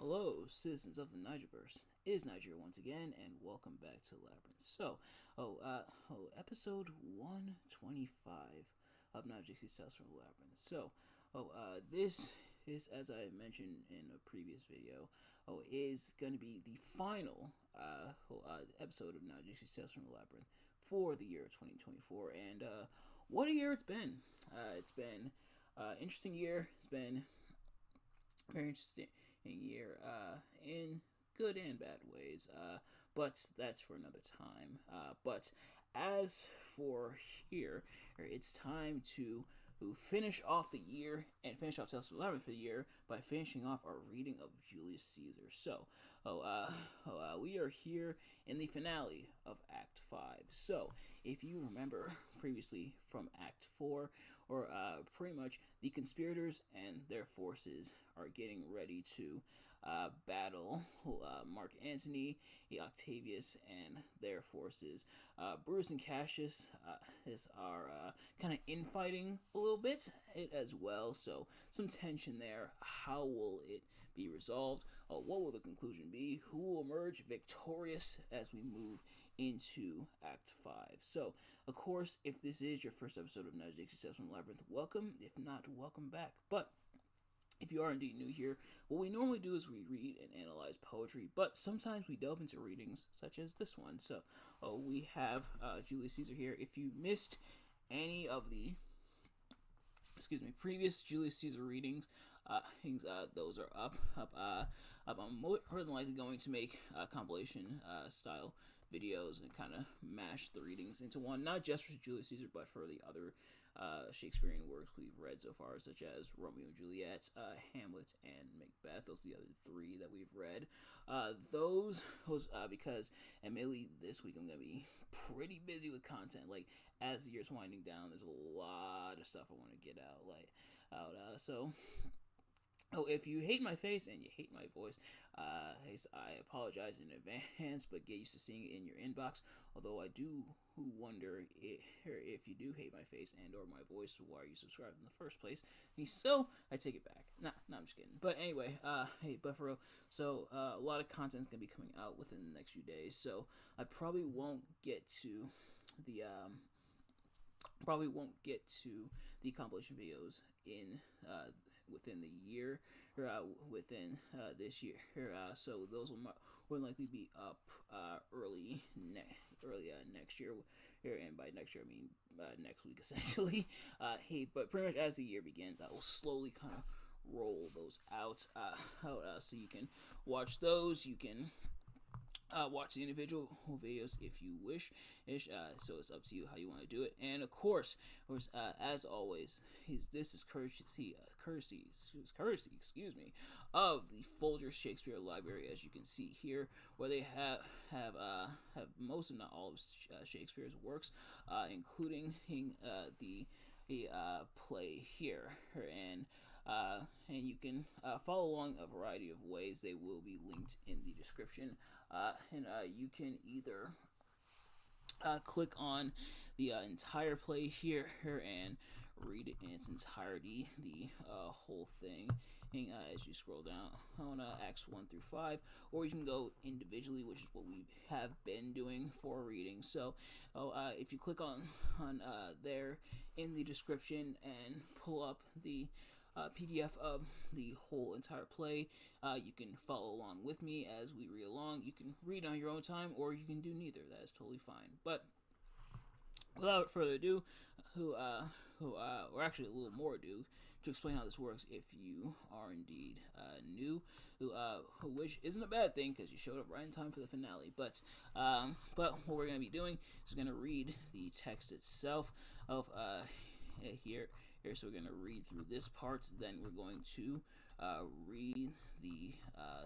Hello, citizens of the Nigerverse. It is Niger once again, and welcome back to Labyrinth. Episode 125 of Nigel Dixies Tales from Labyrinth. This is, as I mentioned in a previous video, is going to be the final episode of Nigel Dixies Tales from Labyrinth for the year 2024. And what a year it's been! It's been interesting year. It's been very interesting year in good and bad ways, but that's for another time. But as for here, it's time to finish off the year and finish off Tales of Labyrinth for the year by finishing off our reading of Julius Caesar. We are here in the finale of Act 5. So, if you remember previously from Act 4, or pretty much the conspirators and their forces are getting ready to battle Mark Antony, Octavius, and their forces. Bruce and Cassius are kind of infighting a little bit as well, so some tension there. How will it be resolved? What will the conclusion be? Who will emerge victorious as we move into Act 5? So, of course, if this is your first episode of Nigel Dixies Tales from Labyrinth, welcome. If not, welcome back. But if you are indeed new here, what we normally do is we read and analyze poetry, but sometimes we delve into readings such as this one. So, we have Julius Caesar here. If you missed any of the previous Julius Caesar readings, those are up. I'm more than likely going to make compilation style videos and kind of mash the readings into one, not just for Julius Caesar, but for the other Shakespearean works we've read so far, such as Romeo and Juliet, Hamlet, and Macbeth. Those are the other three that we've read. Because admittedly this week I'm going to be pretty busy with content. Like, as the year's winding down, there's a lot of stuff I want to get out. If you hate my face and you hate my voice, I apologize in advance, but get used to seeing it in your inbox. Although I do wonder if you do hate my face and or my voice, why are you subscribed in the first place? So I take it back. I'm just kidding. But anyway, but for real, so a lot of content is gonna be coming out within the next few days. So I probably won't get to the compilation videos in within the year, or within this year. So those will likely be up early next year. And by next year, I mean next week, essentially. But pretty much as the year begins, I will slowly kind of roll those out, so you can watch those. You can watch the individual videos if you wish. So it's up to you how you want to do it. And of course, as always, this is courtesy, of the Folger Shakespeare Library, as you can see here, where they have most, if not all, of Shakespeare's works, including the play here, and you can follow along a variety of ways. They will be linked in the description, and you can either click on the entire play here and read it in its entirety, the whole thing, as you scroll down on Acts 1 through 5, or you can go individually, which is what we have been doing for reading. So if you click on there in the description and pull up the PDF of the whole entire play, you can follow along with me as we read along. You can read on your own time, or you can do neither. That is totally fine. But without further ado, or actually a little more ado, to explain how this works, if you are indeed new, which isn't a bad thing because you showed up right in time for the finale. But what we're going to be doing is going to read the text itself of here. So we're going to read through this part, then we're going to read the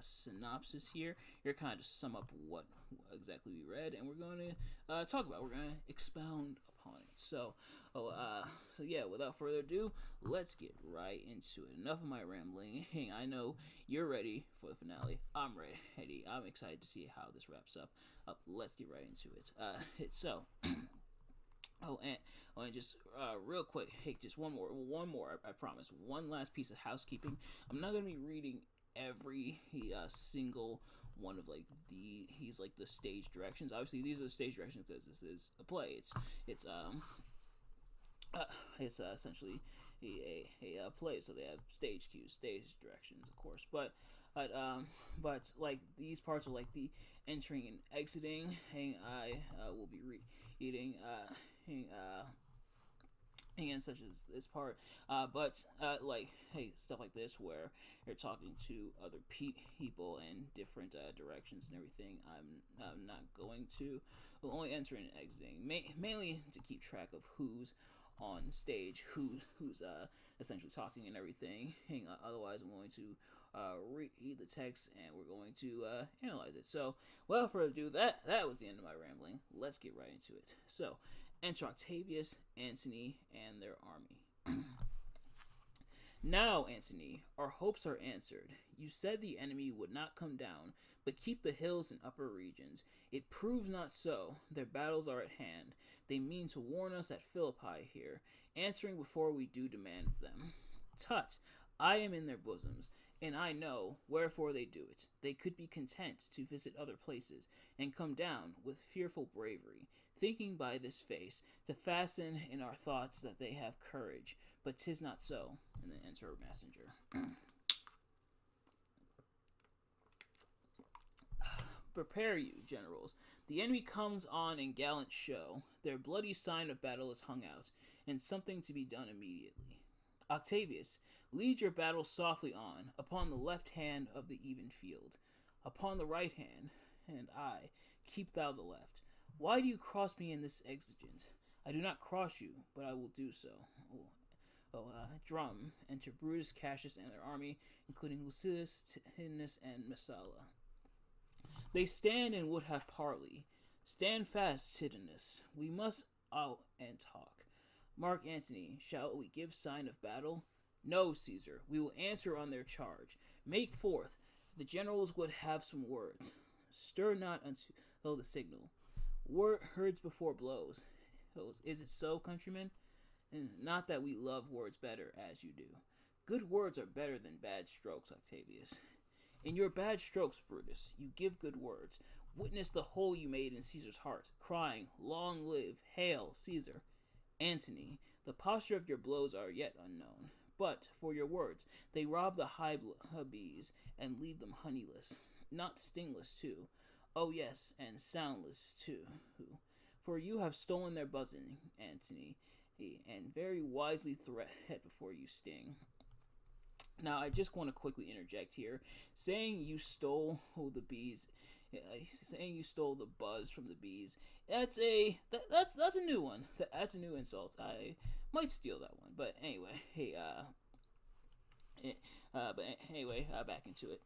synopsis here. Here, kind of just sum up what exactly we read, and we're going to talk about. We're going to expound upon it. So yeah, without further ado, let's get right into it. Enough of my rambling. Hey, I know you're ready for the finale. I'm ready. I'm excited to see how this wraps up. Let's get right into it. And just real quick, hey, just one more. I promise. One last piece of housekeeping. I'm not going to be reading every single one of he's like the stage directions. Obviously, these are the stage directions because this is a play. It's uh, it's essentially a play, so they have stage cues, stage directions, of course. But like these parts are like the entering and exiting. And I will be reading and such as this part, but like hey, stuff like this where you're talking to other people in different directions and everything. I'm not going to only entering and exiting, mainly to keep track of who's on stage, who's essentially talking and everything. Otherwise, I'm going to read the text and we're going to analyze it. So, without further ado, that was the end of my rambling. Let's get right into it. So, enter Octavius, Antony, and their army. Now, Antony, our hopes are answered. You said the enemy would not come down, but keep the hills and upper regions. It proves not so. Their battles are at hand. They mean to warn us at Philippi here, answering before we do demand of them. Tut, I am in their bosoms, and I know wherefore they do it. They could be content to visit other places, and come down with fearful bravery, thinking by this face to fasten in our thoughts that they have courage, but 'tis not so. And then enter a messenger. Prepare you, generals. The enemy comes on in gallant show. Their bloody sign of battle is hung out, and something to be done immediately. Octavius, lead your battle softly on, upon the left hand of the even field. Upon the right hand, and I, keep thou the left. Why do you cross me in this exigent? I do not cross you, but I will do so. Drum, enter Brutus, Cassius, and their army, including Lucius, Titianus, and Messala. They stand and would have parley. Stand fast, Titianus. We must out and talk. Mark Antony, shall we give sign of battle? No, Caesar, we will answer on their charge. Make forth. The generals would have some words. Stir not until the signal. Herds before blows. Is it so, countrymen? And not that we love words better, as you do. Good words are better than bad strokes, Octavius. In your bad strokes, Brutus, you give good words. Witness the hole you made in Caesar's heart, crying, Long live, hail, Caesar. Antony, the posture of your blows are yet unknown. But, for your words, they rob the bees and leave them honeyless, not stingless too. Oh yes, and soundless too. For you have stolen their buzzing, Antony, and very wisely threat before you sting. Now, I just want to quickly interject here. Saying you stole the bees, saying you stole the buzz from the bees, that's a new one. That's a new insult. I might steal that one, but anyway, back into it.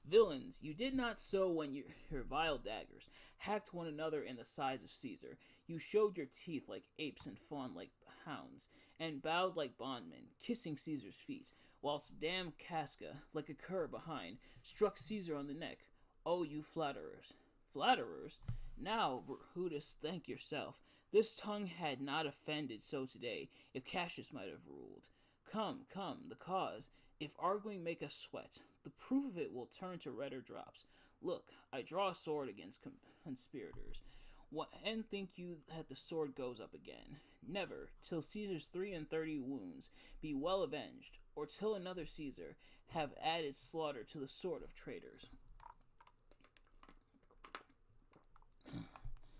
Villains, you did not sow when your vile daggers hacked one another in the sides of Caesar. You showed your teeth like apes and fawned like hounds, and bowed like bondmen, kissing Caesar's feet, whilst damned Casca, like a cur behind, struck Caesar on the neck. Oh, you flatterers! Flatterers? Now, Brutus, thank yourself. This tongue had not offended so today, if Cassius might have ruled. Come, the cause. If arguing make us sweat, the proof of it will turn to redder drops. Look, I draw a sword against conspirators. When think you that the sword goes up again? Never, till Caesar's 33 wounds be well avenged, or till another Caesar have added slaughter to the sword of traitors.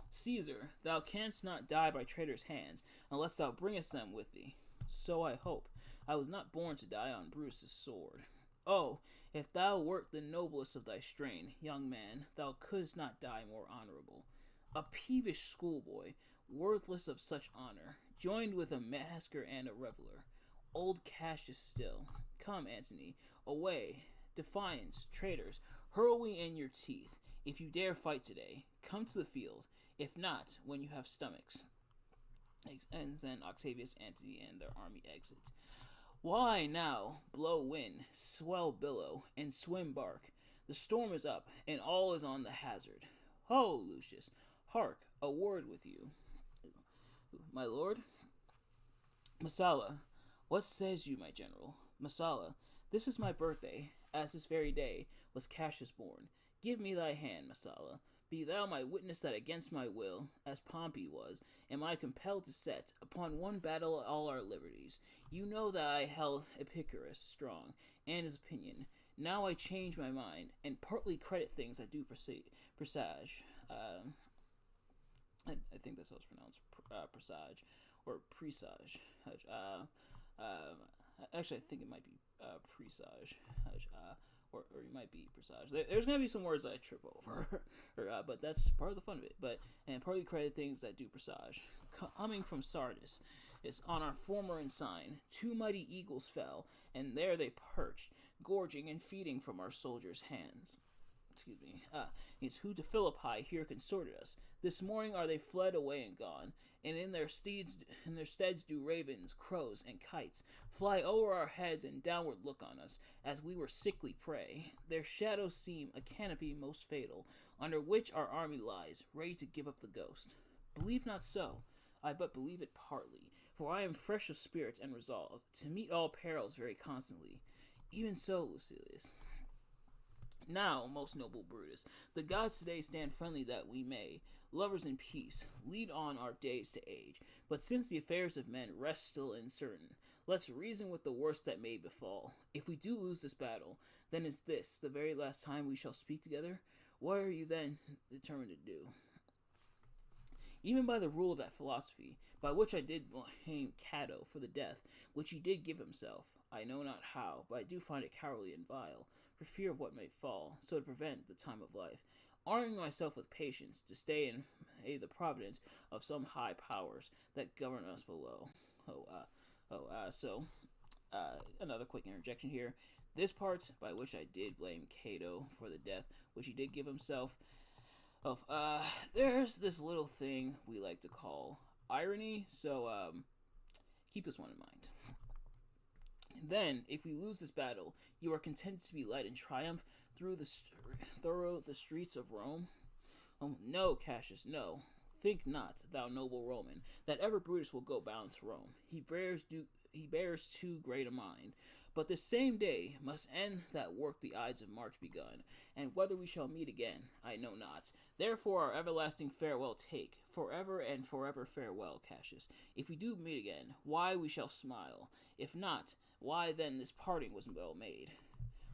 Caesar, thou canst not die by traitors' hands, unless thou bringest them with thee. So I hope. I was not born to die on Brutus' sword. Oh, if thou wert the noblest of thy strain, young man, thou couldst not die more honorable. A peevish schoolboy, worthless of such honor, joined with a masker and a reveler. Old Cassius still. Come, Antony, away. Defiance, traitors, hurl we in your teeth. If you dare fight today, come to the field. If not, when you have stomachs. And then Octavius, Antony, and their army exit. Why now, blow wind, swell billow, and swim bark. The storm is up, and all is on the hazard. Ho, Lucius, hark, a word with you. My lord? Messala, what says you, my general? Messala, this is my birthday. as this very day was Cassius born. Give me thy hand, Messala. Be thou my witness that against my will, as Pompey was, am I compelled to set upon one battle all our liberties. You know that I held Epicurus strong, and his opinion. Now I change my mind, and partly credit things I do presage. I think that's how it's pronounced, presage, or presage. Actually, I think it might be presage, or it might be presage. There's gonna be some words I trip over, but that's part of the fun of it. And partly credit things that do presage. Coming from Sardis, is on our former ensign. 2 mighty eagles fell, and there they perched, gorging and feeding from our soldiers' hands. Excuse me. It's who to Philippi here consorted us. This morning are they fled away and gone, and in their steads do ravens, crows, and kites fly over our heads and downward look on us, as we were sickly prey. Their shadows seem a canopy most fatal, under which our army lies, ready to give up the ghost. Believe not so, I but believe it partly, for I am fresh of spirit and resolved to meet all perils very constantly. Even so, Lucilius. Now, most noble Brutus, the gods today stand friendly that we may, lovers in peace, lead on our days to age. But since the affairs of men rest still uncertain, let's reason with the worst that may befall. If we do lose this battle, then is this the very last time we shall speak together? What are you then determined to do? Even by the rule of that philosophy, by which I did blame Cato for the death which he did give himself, I know not how, but I do find it cowardly and vile, for fear of what may fall, so to prevent the time of life, arming myself with patience to stay in the providence of some high powers that govern us below. Another quick interjection here. This part, by which I did blame Cato for the death which he did give himself, there's this little thing we like to call irony, so keep this one in mind. Then, if we lose this battle, you are content to be led in triumph through the streets of Rome? No, Cassius, no. Think not, thou noble Roman, that ever Brutus will go bound to Rome. He bears too great a mind. But this same day must end that work the Ides of March begun, and whether we shall meet again, I know not. Therefore our everlasting farewell take, forever and forever farewell, Cassius. If we do meet again, why we shall smile. If not, why then this parting was well made.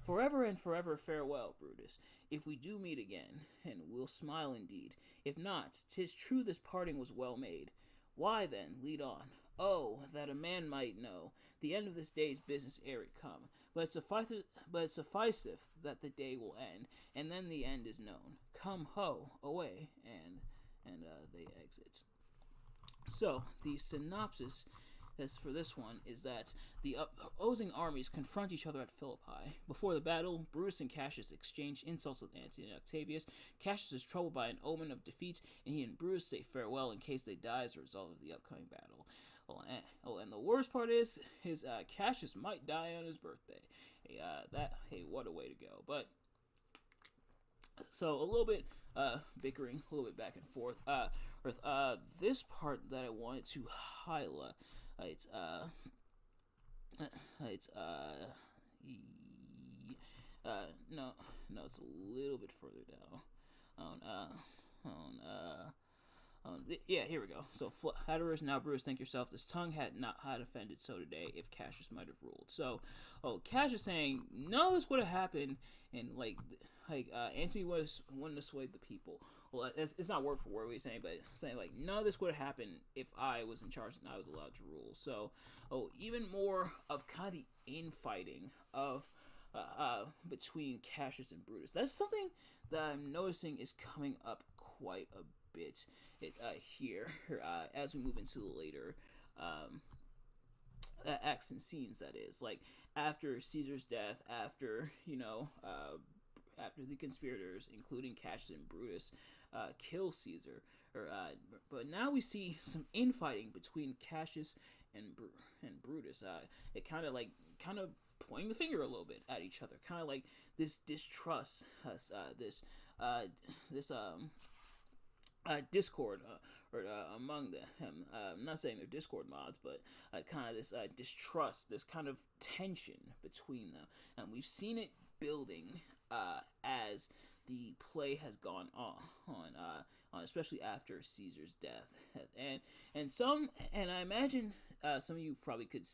Forever and forever farewell, Brutus. If we do meet again, and we'll smile indeed. If not, 'tis true this parting was well made. Why then, lead on. Oh, that a man might know the end of this day's business ere it come. But it sufficeth that the day will end, and then the end is known. Come, ho, away, and they exit. So, the synopsis for this one is that the opposing armies confront each other at Philippi. Before the battle, Brutus and Cassius exchange insults with Antony and Octavius. Cassius is troubled by an omen of defeat, and he and Brutus say farewell in case they die as a result of the upcoming battle. And the worst part is Cassius might die on his birthday. What a way to go. But so a little bit bickering, a little bit back and forth. This part that I wanted to highlight, it's a little bit further down. Here we go. So, Hatteras, now Brutus, think yourself, this tongue had not had offended so today, if Cassius might have ruled. So, Cassius saying, no, this would have happened, and, Antony wanting to sway the people. Well, it's not word for word what he's saying, but saying, none of this would have happened if I was in charge and I was allowed to rule. So, even more of kind of the infighting of, between Cassius and Brutus. That's something that I'm noticing is coming up quite a bit here as we move into the later acts and scenes, that is, after Caesar's death, after the conspirators, including Cassius and Brutus, kill Caesar, but now we see some infighting between Cassius and Brutus. It kind of pointing the finger a little bit at each other, kind of like this distrust, discord among them. I'm not saying they're Discord mods, but kind of this distrust, this kind of tension between them, and we've seen it building as the play has gone on, especially after Caesar's death, and I imagine some of you probably could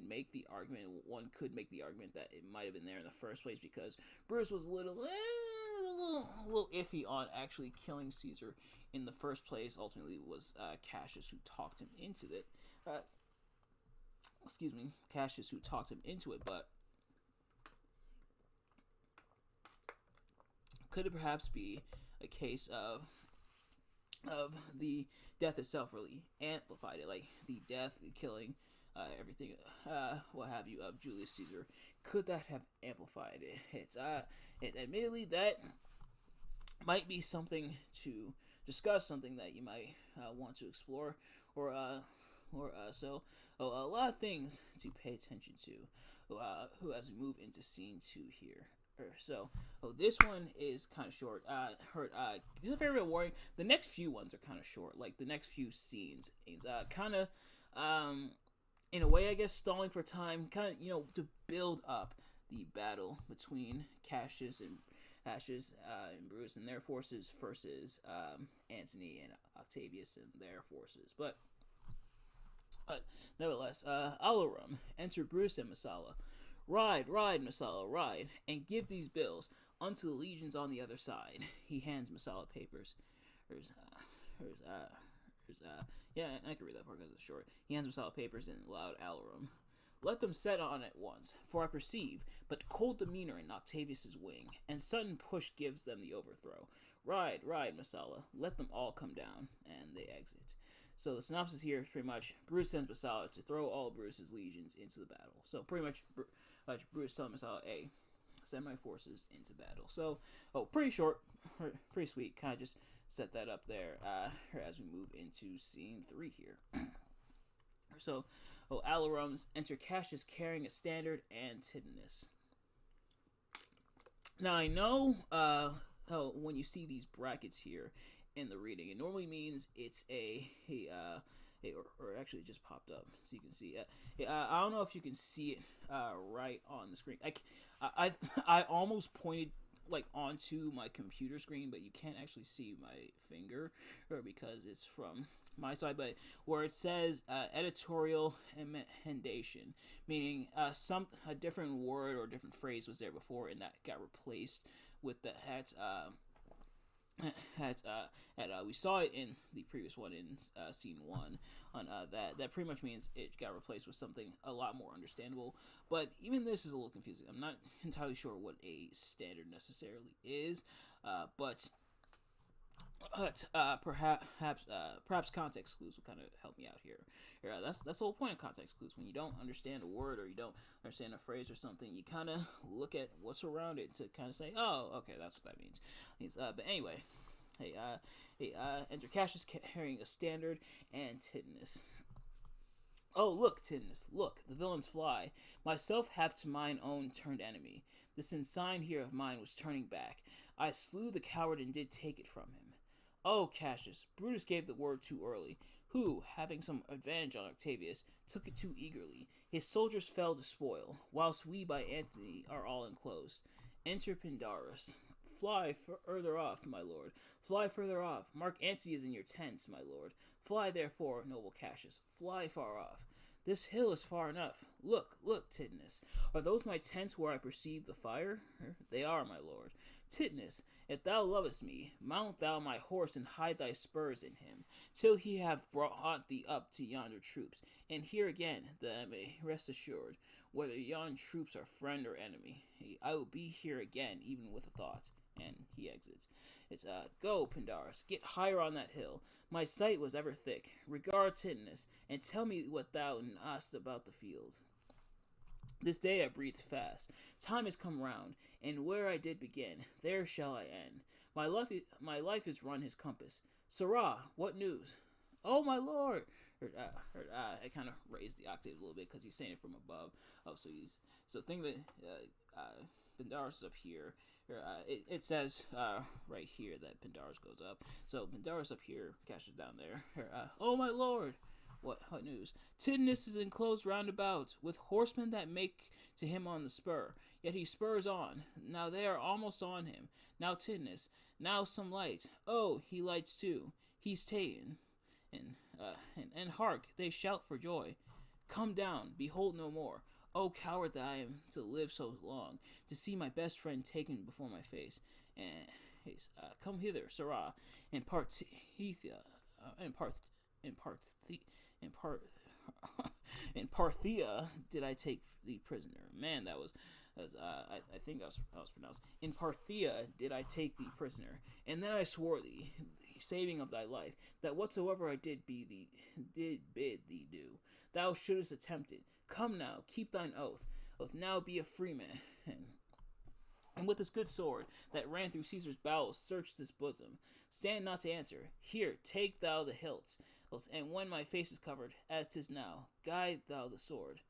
make the argument. One could make the argument that it might have been there in the first place because Brutus was a little iffy on actually killing Caesar in the first place. Ultimately, it was Cassius who talked him into it. Cassius who talked him into it, but could it perhaps be a case of the death itself really amplified it, like the death, the killing, everything, what have you, of Julius Caesar? Could that have amplified it? Admittedly, that might be something to discuss, something that you might want to explore, or a lot of things to pay attention to, who as we move into scene 2 here. This one is kind of short. Just a very warning. The next few ones are kind of short. Like the next few scenes, is kind of, in a way, I guess, stalling for time. Kind of, to build up the battle between Cassius and Brutus and their forces versus Antony and Octavius and their forces. But nevertheless, Alarum, enter Brutus and Messala. Ride, Messala, ride, and give these bills unto the legions on the other side. He hands Messala papers. Yeah, I can read that part because it's short. He hands Messala papers in loud Alarum. Let them set on at once, for I perceive but cold demeanor in Octavius's wing, and sudden push gives them the overthrow. Ride, Messala, let them all come down, and they exit. So the synopsis here is pretty much Brutus sends Messala to throw all of Brutus's legions into the battle. So pretty much Brutus telling Messala, hey, send my forces into battle. So, pretty short, pretty sweet. Kind of just set that up there as we move into scene 3 here. So, Alarums enter Cassius carrying a standard and Tithonus. Now I know when you see these brackets here in the reading, it normally means it's or actually it just popped up so you can see it. I don't know if you can see it right on the screen. I almost pointed like onto my computer screen, but you can't actually see my finger because it's from my side. But where it says editorial emendation, meaning a different word or different phrase was there before, and that got replaced with the we saw it in the previous one in scene 1 on that pretty much means it got replaced with something a lot more understandable, but even this is a little confusing. I'm not entirely sure what a standard necessarily is, but perhaps context clues will kind of help me out here. That's the whole point of context clues. When you don't understand a word or you don't understand a phrase or something, you kind of look at what's around it to kind of say, oh, okay, that's what that means. But anyway, enter Cassius carrying a standard and Tithonus. Oh, look, Tithonus, look, the villains fly. Myself have to mine own turned enemy. This ensign here of mine was turning back. I slew the coward and did take it from him. Oh, Cassius, Brutus gave the word too early, who, having some advantage on Octavius, took it too eagerly. His soldiers fell to spoil, whilst we by Antony are all enclosed. Enter Pindarus. Fly further off, my lord. Fly further off. Mark Antony is in your tents, my lord. Fly therefore, noble Cassius. Fly far off. This hill is far enough. Look, Tithonus. Are those my tents where I perceive the fire? They are, my lord. Tithonus, if thou lovest me, mount thou my horse and hide thy spurs in him, till he have brought thee up to yonder troops. And here again, that I may rest assured, whether yon troops are friend or enemy, I will be here again, even with a thought. And he exits. It's go, Pindarus, get higher on that hill. My sight was ever thick. Regard Tithonus, and tell me what thou knowest about the field. This day I breathed fast. Time has come round, and where I did begin, there shall I end. My life is run his compass. Sirrah, what news? Oh, my lord! I kind of raised the octave a little bit because he's saying it from above. So think that Pindarus is up here. It says right here that Pindarus goes up. So Pindarus up here, Cassius down there. Oh, my lord! What news? Tithonus is enclosed round about, with horsemen that make to him on the spur. Yet he spurs on. Now they are almost on him. Now Tithonus. Now some light. Oh, he lights too. He's ta'en. And hark, they shout for joy. Come down, behold no more. O coward that I am to live so long, to see my best friend taken before my face. And come hither, sirrah, in Parthia, in in Parthia did I take thee prisoner. Man, I think that was pronounced. In Parthia did I take thee prisoner, and then I swore thee, the saving of thy life, that whatsoever I did bid thee do, thou shouldest attempt it. Come now, keep thine oath. Now be a freeman. And with this good sword that ran through Caesar's bowels, searched his bosom. Stand not to answer. Here, take thou the hilts, and when my face is covered, as 'tis now, guide thou the sword.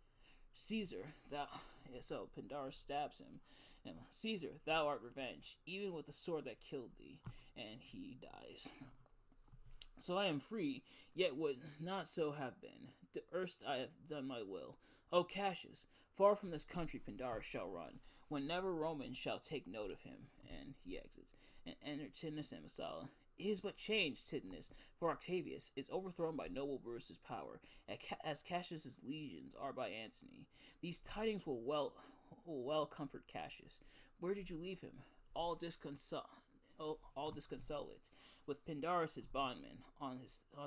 Caesar, thou. So Pindarus stabs him. And Caesar, thou art revenge, even with the sword that killed thee. And he dies. So I am free, yet would not so have been. Erst I have done my will. O Cassius, far from this country Pindarus shall run, when never Roman shall take note of him. And he exits. And enter Tithonus and Messala. It is but change, Tithonus, for Octavius is overthrown by noble Brutus's power, as Cassius's legions are by Antony. These tidings will well comfort Cassius. Where did you leave him? All disconsolate, with Pindarus his bondman on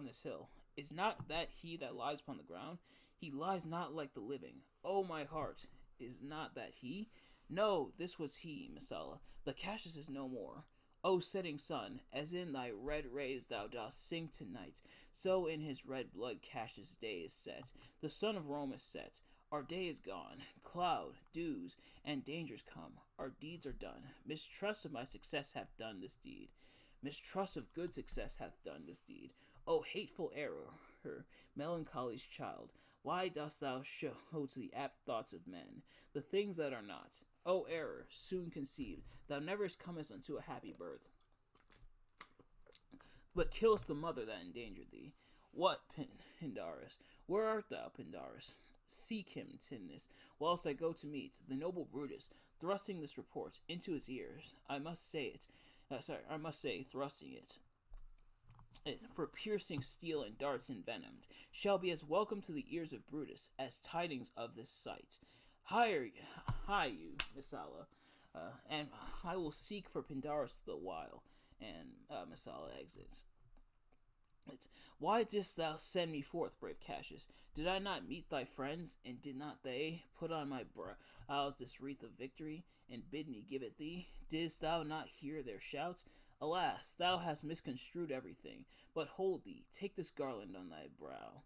this hill. Is not that he that lies upon the ground? He lies not like the living. O my heart, is not that he? No, this was he, Messala. The Cassius is no more. O setting sun, as in thy red rays thou dost sing tonight, so in his red blood Cassius' day is set. The sun of Rome is set. Our day is gone. Cloud, dews, and dangers come. Our deeds are done. Mistrust of my success hath done this deed. Mistrust of good success hath done this deed. O hateful error, melancholy's child, why dost thou show to the apt thoughts of men the things that are not? O error, soon conceived, thou never comest unto a happy birth, but killest the mother that endangered thee. What, Pindarus? Where art thou, Pindarus? Seek him, Tithonus, whilst I go to meet the noble Brutus, thrusting this report into his ears. I must say, thrusting it. For piercing steel and darts envenomed, shall be as welcome to the ears of Brutus as tidings of this sight. Hie you, Messala, and I will seek for Pindarus the while. And Messala exits. Why didst thou send me forth, brave Cassius? Did I not meet thy friends, and did not they put on my brows this wreath of victory, and bid me give it thee? Didst thou not hear their shouts? Alas, thou hast misconstrued everything. But hold thee, take this garland on thy brow.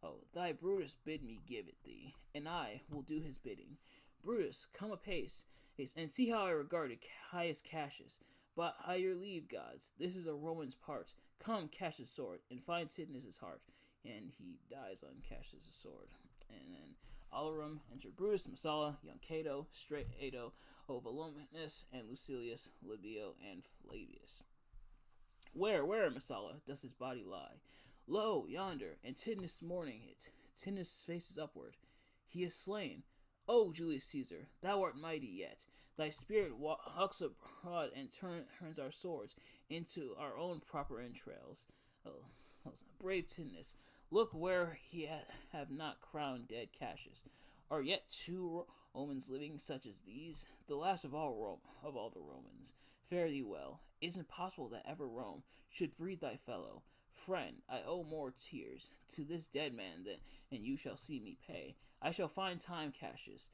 Oh, thy Brutus bid me give it thee, and I will do his bidding. Brutus, come apace, and see how I regarded Caius Cassius. But I your leave, gods, this is a Roman's part. Come, Cassius' sword, and find Tithonus' heart. And he dies on Cassius' sword. And then Alarum, enter Brutus, Messala, young Cato, Strato, Obalominus, and Lucilius, Libio, and Flavius. Where, Messala, does his body lie? Lo, yonder, and Tithonus mourning it. Tithonus' face is upward. He is slain. O Julius Caesar, thou art mighty yet. Thy spirit walks abroad and turns our swords into our own proper entrails. Oh, brave Tithonus, look where he have not crowned dead Cassius. Are yet 2 Romans living such as these? The last of all the Romans. Fare thee well. Isn't possible that ever Rome should breed thy fellow. Friend, I owe more tears to this dead man than you shall see me pay. I shall find time, Cassius.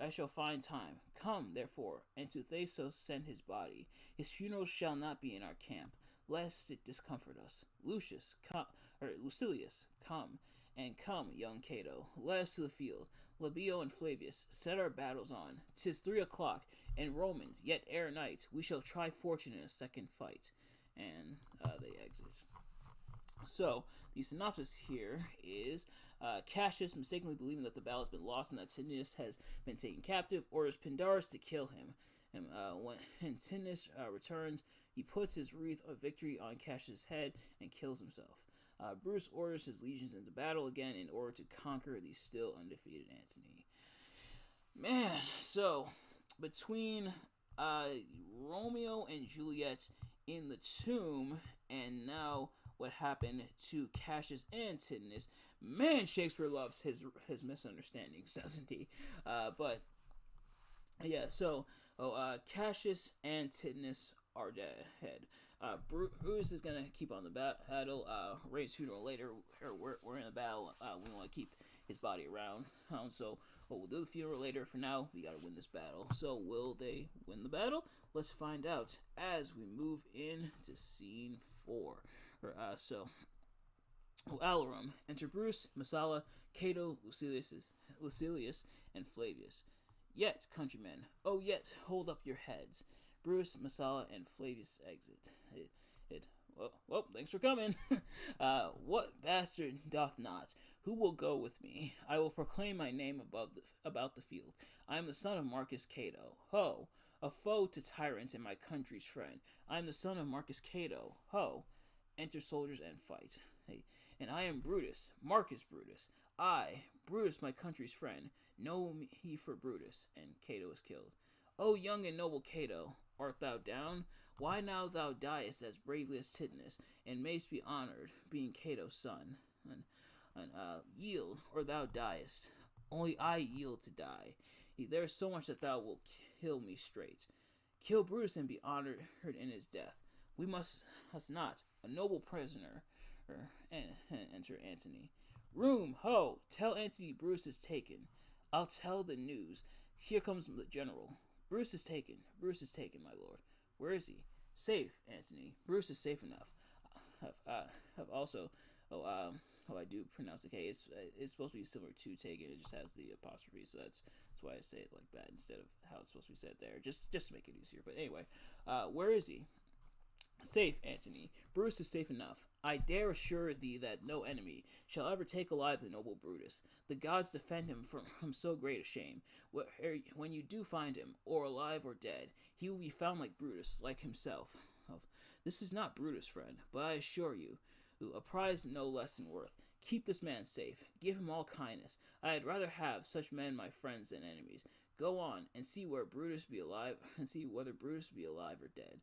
I shall find time. Come, therefore, and to Thasos send his body. His funeral shall not be in our camp, lest it discomfort us. Lucilius, come, and come, young Cato. Let us to the field. Libio and Flavius, set our battles on. 'Tis 3 o'clock, and Romans, yet ere night, we shall try fortune in a second fight. And they exit. So, the synopsis here is Cassius, mistakenly believing that the battle has been lost and that Tithonus has been taken captive, orders Pindarus to kill him. And when Tithonus returns, he puts his wreath of victory on Cassius' head and kills himself. Brutus orders his legions into battle again in order to conquer the still undefeated Antony. Man, so between Romeo and Juliet in the tomb, and now what happened to Cassius and Tithonus, man, Shakespeare loves his misunderstandings, doesn't he? But yeah, so Cassius and Tithonus are dead. Brutus is gonna keep on the battle. Ray's funeral later. We're in the battle. We want to keep his body around. So we'll do the funeral later. For now, we gotta win this battle. So will they win the battle? Let's find out as we move into scene 4. Alarum. Enter Bruce, Messala, Cato, Lucilius, and Flavius. Yet, countrymen, oh yet, hold up your heads. Bruce, Messala, and Flavius exit. Well, thanks for coming. What bastard doth not? Who will go with me? I will proclaim my name about the field. I am the son of Marcus Cato. Ho! A foe to tyrants and my country's friend. I am the son of Marcus Cato. Ho! Enter soldiers and fight. Hey, and I am Brutus, Marcus Brutus. I, Brutus, my country's friend, know me for Brutus, and Cato is killed. O young and noble Cato, art thou down? Why now thou diest as bravely as Tithonus, and mayst be honored, being Cato's son? And yield, or thou diest. Only I yield to die. There is so much that thou wilt kill me straight. Kill Brutus and be honored in his death. We must not. A noble prisoner. Enter Antony. Room, ho! Tell Antony Bruce is taken. I'll tell the news. Here comes the general. Bruce is taken. Bruce is taken, my lord. Where is he? Safe, Antony. Bruce is safe enough. Have also. I do pronounce the K. It's supposed to be similar to taken. It just has the apostrophe, so that's why I say it like that instead of how it's supposed to be said there. Just to make it easier. But anyway, where is he? Safe, Antony. Bruce is safe enough. I dare assure thee that no enemy shall ever take alive the noble Brutus. The gods defend him from so great a shame. When you do find him, or alive or dead, he will be found like Brutus, like himself. This is not Brutus, friend, but I assure you, a prize no less in worth. Keep this man safe. Give him all kindness. I had rather have such men my friends than enemies. Go on and see where Brutus be alive, and see whether Brutus be alive or dead.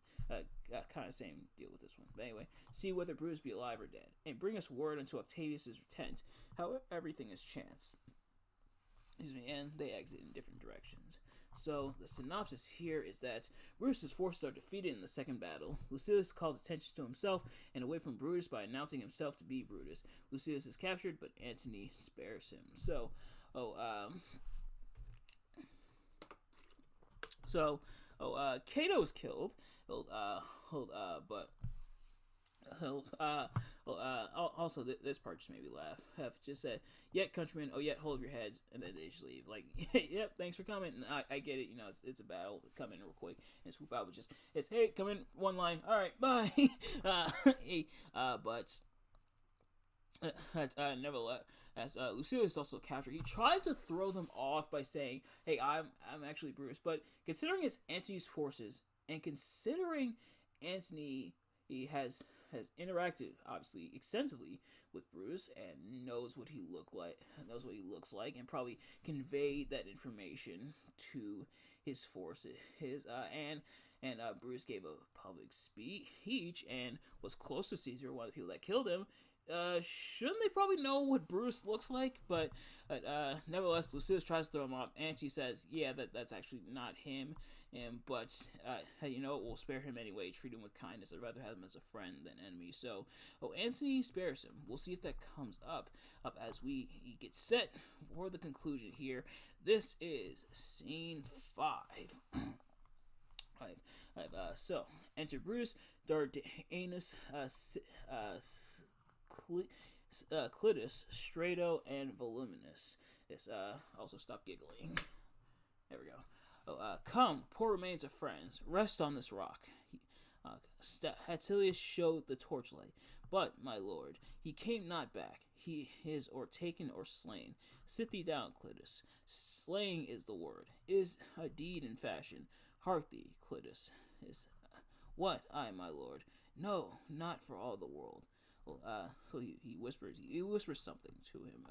Kind of same deal with this one. But anyway, see whether Brutus be alive or dead, and bring us word unto Octavius's tent. How everything is chance. And they exit in different directions. So the synopsis here is that Brutus's forces are defeated in the second battle. Lucilius calls attention to himself and away from Brutus by announcing himself to be Brutus. Lucilius is captured, but Antony spares him. Cato is killed. Also, this part just made me laugh. Have just said, "Yet, countrymen, oh yet, hold up your heads," and then they just leave. Like, yep, thanks for coming. And I get it. It's a battle. Come in real quick and swoop out. But it's hey, come in, one line. All right, bye. Nevertheless, as Lucilius is also captured, he tries to throw them off by saying, "Hey, I'm actually Brutus." But considering it's Antony's forces, and considering Antony he has interacted obviously extensively with Brutus and knows what he looks like, and probably conveyed that information to his forces. Brutus gave a public speech and was close to Caesar, one of the people that killed him. Shouldn't they probably know what Bruce looks like? But nevertheless, Lucilius tries to throw him off. Antony says, "Yeah, that's actually not him." But we'll spare him anyway. Treat him with kindness. I'd rather have him as a friend than enemy. So, Antony spares him. We'll see if that comes up as we get set for the conclusion here. This is scene 5. So enter Brutus, Dardanus, Clitus, Strato, and Voluminous. Also stop giggling. There we go. Come, poor remains of friends, rest on this rock. Attilius showed the torchlight, but, my lord, he came not back. He is or taken or slain. Sit thee down, Clitus. Slaying is the word, is a deed in fashion. Hark thee, Clitus. Is what? I, my lord. No, not for all the world. He whispers something to him,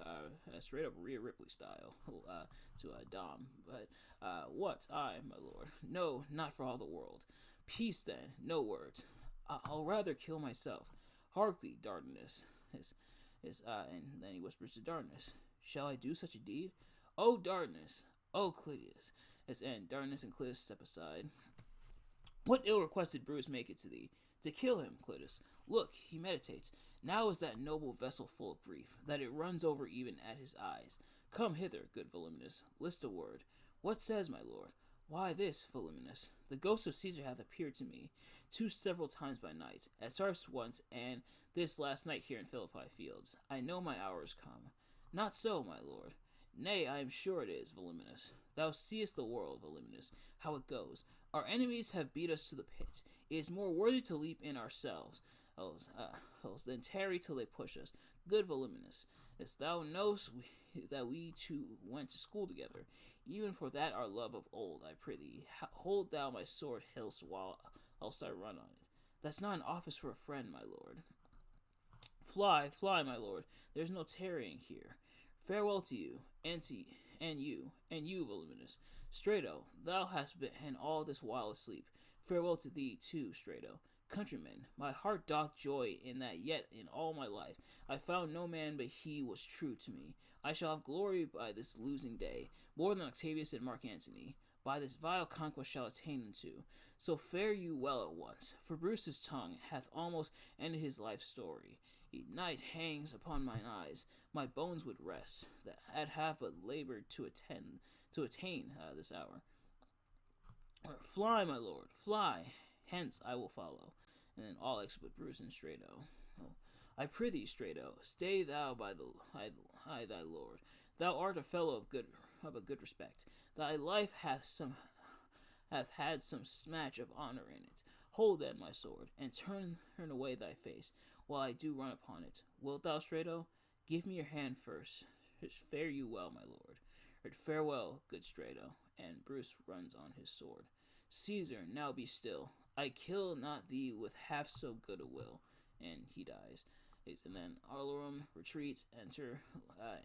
straight up Rhea Ripley style, to Dom. But what? I, my lord? No, not for all the world. Peace then, no words. I'll rather kill myself. Hark thee, Dardanus. And then he whispers to Dardanus, shall I do such a deed? O Dardanus, O Clytius. And Dardanus and Clytius step aside. What ill request did Bruce make it to thee? To kill him, Clytius. Look, he meditates. Now is that noble vessel full of grief, that it runs over even at his eyes. Come hither, good Voluminous, list a word. What says my lord? Why this, Voluminous? The ghost of Caesar hath appeared to me, several times by night, at Sars once, and this last night here in Philippi fields. I know my hour is come. Not so, my lord. Nay, I am sure it is, Voluminous. Thou seest the world, Voluminous, how it goes. Our enemies have beat us to the pit. It is more worthy to leap in ourselves, than tarry till they push us. Good Voluminous, as thou knowest that we two went to school together. Even for that our love of old, I prithee, hold thou my sword hilts whilst I run on it. That's not an office for a friend, my lord. Fly, fly, my lord. There's no tarrying here. Farewell to you, and you, Voluminous. Strato, thou hast been all this while asleep. Farewell to thee, too, Strato. Countrymen, my heart doth joy in that yet in all my life I found no man but he was true to me. I shall have glory by this losing day, more than Octavius and Mark Antony. By this vile conquest shall attain unto. So fare you well at once, for Bruce's tongue hath almost ended his life story. Night hangs upon mine eyes, my bones would rest, that I'd have but labored to attain this hour. Fly, my lord, fly, hence I will follow. And then all except Bruce and Strato. Oh, I prithee, Strato, stay thou by thy lord. Thou art a fellow of a good respect. Thy life hath had some smatch of honor in it. Hold then my sword, and turn away thy face, while I do run upon it. Wilt thou, Strato? Give me your hand first. Fare you well, my lord. Farewell, good Strato. And Bruce runs on his sword. Caesar, now be still. I kill not thee with half so good a will. And he dies. And then Arlorum retreat, enter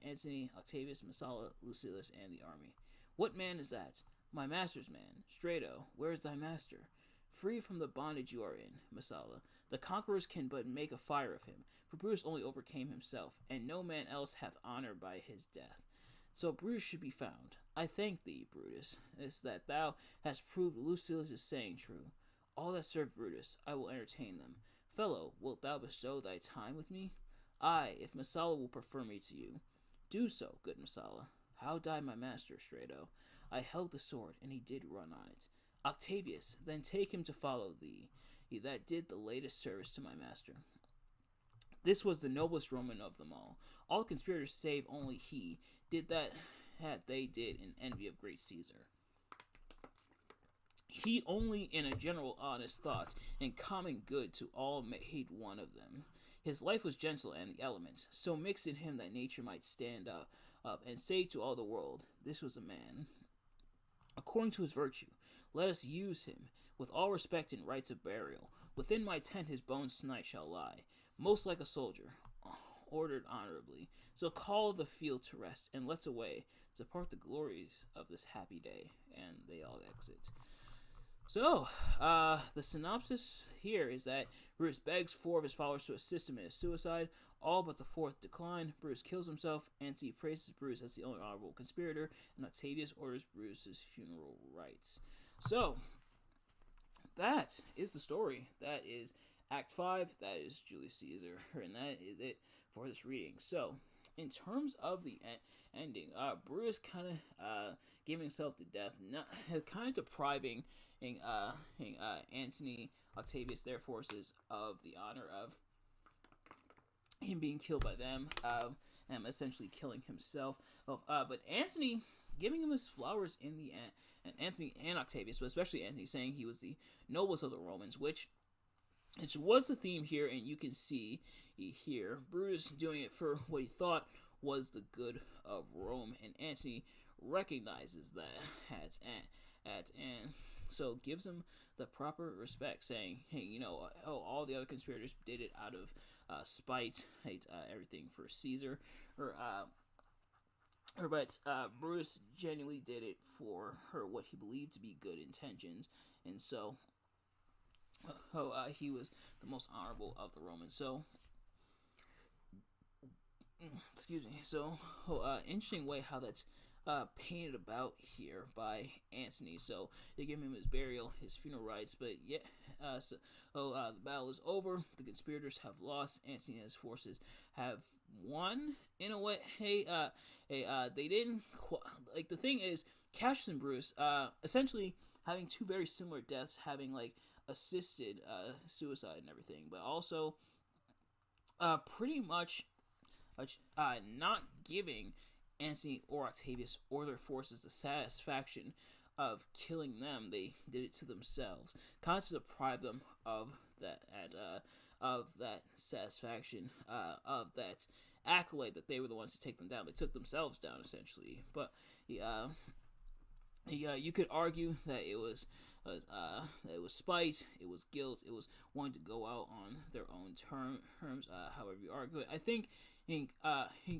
Antony, Octavius, Messala, Lucilius, and the army. What man is that? My master's man. Strato, where is thy master? Free from the bondage you are in, Messala. The conquerors can but make a fire of him, for Bruce only overcame himself, and no man else hath honor by his death. So Bruce should be found. I thank thee, Brutus, is that thou hast proved Lucilius' saying true. All that serve Brutus, I will entertain them. Fellow, wilt thou bestow thy time with me? Aye, if Messala will prefer me to you. Do so, good Messala. How died my master, Strato? I held the sword, and he did run on it. Octavius, then take him to follow thee, he that did the latest service to my master. This was the noblest Roman of them all. All conspirators save only he did that they did in envy of great Caesar. He only in a general honest thought and common good to all made one of them. His life was gentle and the elements, so mixed in him that nature might stand up and say to all the world, this was a man. According to his virtue, let us use him, with all respect and rites of burial. Within my tent his bones tonight shall lie, most like a soldier, ordered honorably. So call the field to rest, and let's away, depart the glories of this happy day. And they all exit. So, the synopsis here is that Bruce begs 4 of his followers to assist him in his suicide. All but the 4th decline. Bruce kills himself. Antony praises Bruce as the only honorable conspirator, and Octavius orders Bruce's funeral rites. So, that is the story. That is Act 5. That is Julius Caesar, and that is it for this reading. So, in terms of the ending, Bruce kind of giving himself to death, kind of depriving Antony, Octavius, their forces of the honor of him being killed by them, and essentially killing himself. But Antony giving him his flowers in the end, and Antony and Octavius, but especially Antony, saying he was the noblest of the Romans, which was the theme here, and you can see here Brutus doing it for what he thought was the good of Rome, and Antony recognizes that so gives him the proper respect, saying, hey, all the other conspirators did it out of spite, everything for Caesar, or but Brutus genuinely did it for what he believed to be good intentions, and so he was the most honorable of the Romans. So, excuse me. So, interesting way how that's painted about here by Antony. So they give him his burial, his funeral rites, but yeah, the battle is over. The conspirators have lost. Antony and his forces have won in a way. They didn't like. The thing is, Cassius and Bruce, essentially having two very similar deaths, having like assisted suicide and everything, but also pretty much not giving Antony or Octavius or their forces the satisfaction of killing them. They did it to themselves, kind of to deprive them of that satisfaction, of that accolade that they were the ones to take them down. They took themselves down essentially. But you could argue that it was spite, it was guilt, it was wanting to go out on their own terms. However you argue it, I think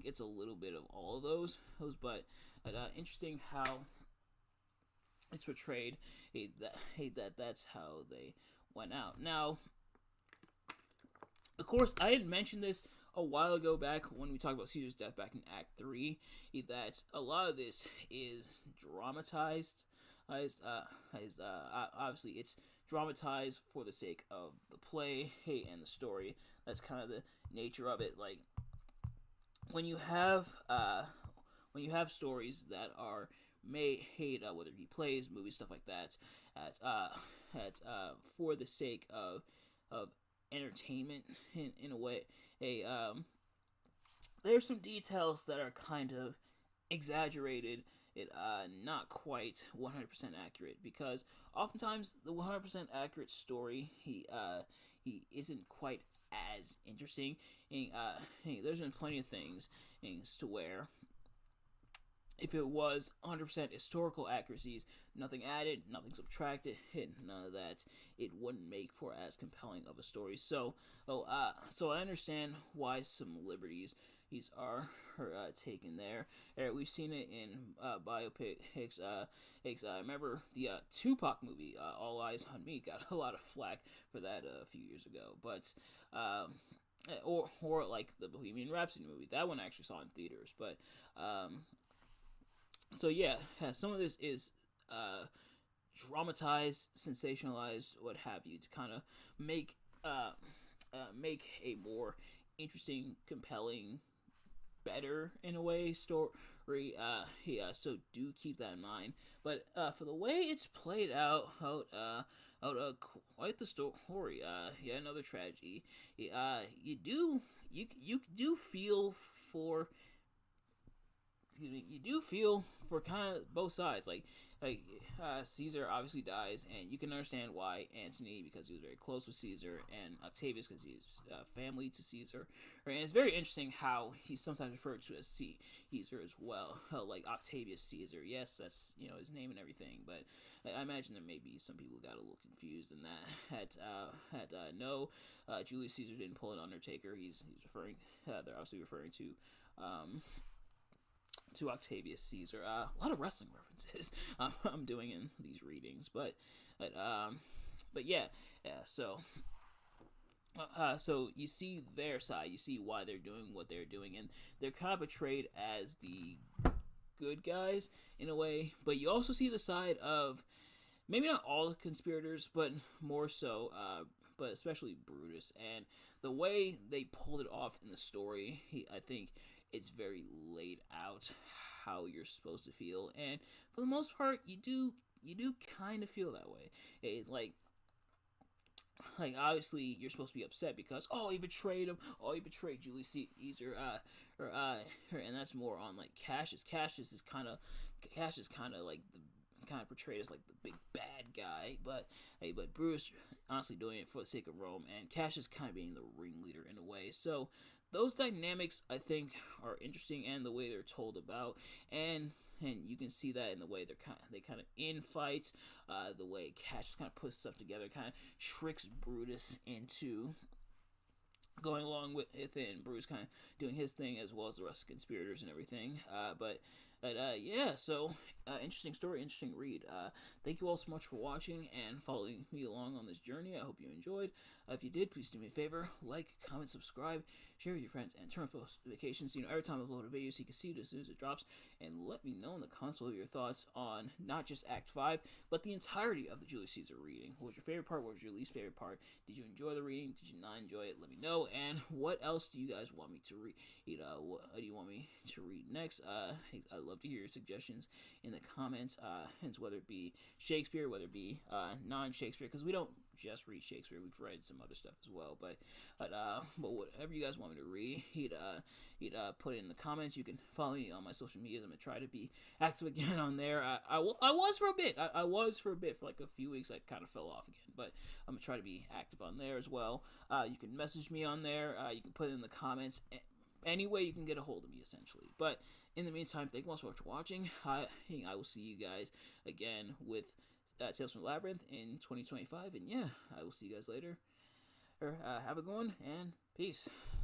it's a little bit of all of those. But interesting how it's portrayed. That's how they went out. Now, of course, I had mentioned this a while ago back when we talked about Caesar's death back in Act 3, that a lot of this is dramatized. Obviously, it's dramatized for the sake of the play, and the story. That's kind of the nature of it. Like, when you have stories that are made, whether it be plays, movies, stuff like that, for the sake of entertainment in a way. There's some details that are kind of exaggerated, not quite 100% accurate, because oftentimes the 100% accurate story he isn't quite as interesting. There's been plenty of things to where if it was 100% historical accuracies, nothing added, nothing subtracted, none of that, it wouldn't make for as compelling of a story. So I understand why some liberties are taken there. We've seen it in biopics. I remember the Tupac movie, All Eyes on Me, got a lot of flack for that a few years ago. But or like the Bohemian Rhapsody movie, that one I actually saw in theaters. But so yeah, some of this is dramatized, sensationalized, what have you, to kind of make a more interesting, compelling, better in a way story. So do keep that in mind. But for the way it's played out, quite the story. Another tragedy. You do feel for. You do feel for kind of both sides. Like Caesar obviously dies, and you can understand why Antony, because he was very close with Caesar, and Octavius, because he's family to Caesar. Right? And it's very interesting how he's sometimes referred to as Caesar as well, like Octavius Caesar. Yes, that's his name and everything, but I imagine that maybe some people got a little confused in that. No, Julius Caesar didn't pull an Undertaker. He's referring. They're obviously referring to Octavius Caesar. A lot of wrestling references I'm doing in these readings, but yeah. So you see their side, you see why they're doing what they're doing, and they're kind of portrayed as the good guys in a way, but you also see the side of maybe not all the conspirators, but more so, but especially Brutus, and the way they pulled it off in the story. I think it's very laid out how you're supposed to feel, and for the most part, you do kind of feel that way. Like obviously you're supposed to be upset because he betrayed him. He betrayed Julius Caesar. And that's more on like Cassius. Cassius is kind of like portrayed as like the big bad guy, but Bruce honestly doing it for the sake of Rome, and Cassius kind of being the ringleader in a way. So those dynamics I think are interesting, and the way they're told about, and you can see that in the way they kind of in fights, the way Cassius kind of puts stuff together, kind of tricks Brutus into going along with it, and Bruce kind of doing his thing as well as the rest of the conspirators and everything. Yeah, so interesting story, interesting read. Thank you all so much for watching and following me along on this journey. I hope you enjoyed. If you did, please do me a favor: like, comment, subscribe, share with your friends, and turn on notifications so you know every time I upload a video so you can see it as soon as it drops. And let me know in the comments below your thoughts on not just Act 5, but the entirety of the Julius Caesar reading. What was your favorite part? What was your least favorite part? Did you enjoy the reading? Did you not enjoy it? Let me know. And what else do you guys want me to read? What do you want me to read next? I'd love to hear your suggestions in the comments. Hence, whether it be Shakespeare, whether it be non-Shakespeare, because we don't just read Shakespeare. We've read some other stuff as well. But whatever you guys want me to read, put it in the comments. You can follow me on my social medias. I'm gonna try to be active again on there. I was for a bit. I was for a bit, for like a few weeks. I kind of fell off again, but I'm gonna try to be active on there as well. You can message me on there. You can put it in the comments. Any way you can get a hold of me, essentially. But in the meantime, thank you all so much for watching. I will see you guys again with Tales from Labyrinth in 2025. And yeah, I will see you guys later. Have a good one, and peace.